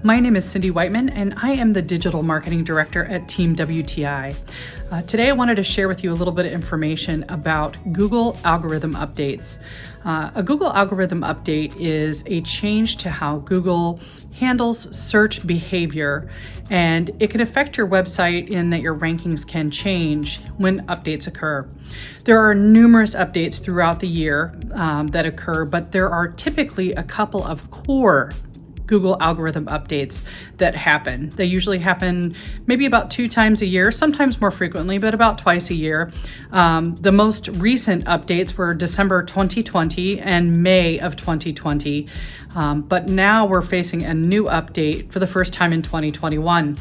My name is Cindy Whiteman, and I am the Digital Marketing Director at Team WTI. Today I wanted to share with you a little bit of information about Google algorithm updates. A Google algorithm update is a change to how Google handles search behavior, and it can affect your website in that your rankings can change when updates occur. There are numerous updates throughout the year that occur, but there are typically a couple of core Google algorithm updates that happen. They usually happen maybe about 2 times a year, sometimes more frequently, but about twice a year. The most recent updates were December 2020 and May of 2020, but now we're facing a new update for the first time in 2021.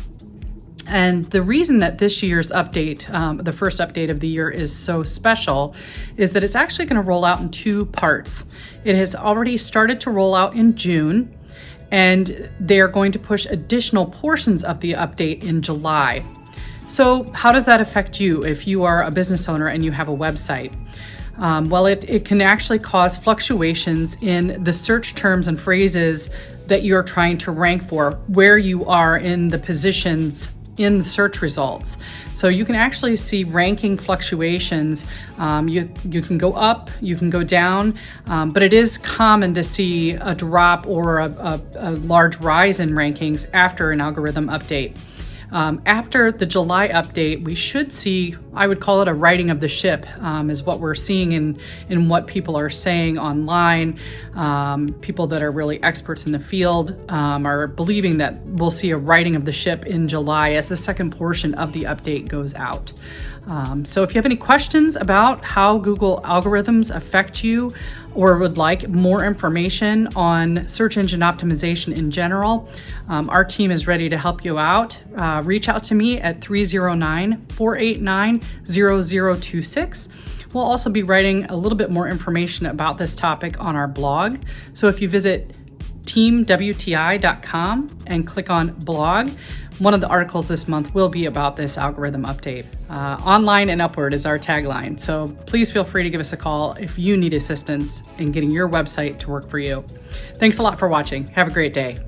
And the reason that this year's update, the first update of the year, is so special is that it's actually going to roll out in 2 parts. It has already started to roll out in June, and they're going to push additional portions of the update in July. So how does that affect you if you are a business owner and you have a website? Well, it can actually cause fluctuations in the search terms and phrases that you're trying to rank for, where you are in the positions in the search results. So you can actually see ranking fluctuations. You can go up, you can go down, but it is common to see a drop or a large rise in rankings after an algorithm update. After the July update, we should see, I would call it a righting of the ship, is what we're seeing in what people are saying online. People that are really experts in the field are believing that we'll see a righting of the ship in July as the second portion of the update goes out. So if you have any questions about how Google algorithms affect you, or would like more information on search engine optimization in general, our team is ready to help you out. Reach out to me at 309-489-0026. We'll also be writing a little bit more information about this topic on our blog. So if you visit teamwti.com and click on blog, one of the articles this month will be about this algorithm update. Online and upward is our tagline, so please feel free to give us a call if you need assistance in getting your website to work for you. Thanks a lot for watching. Have a great day.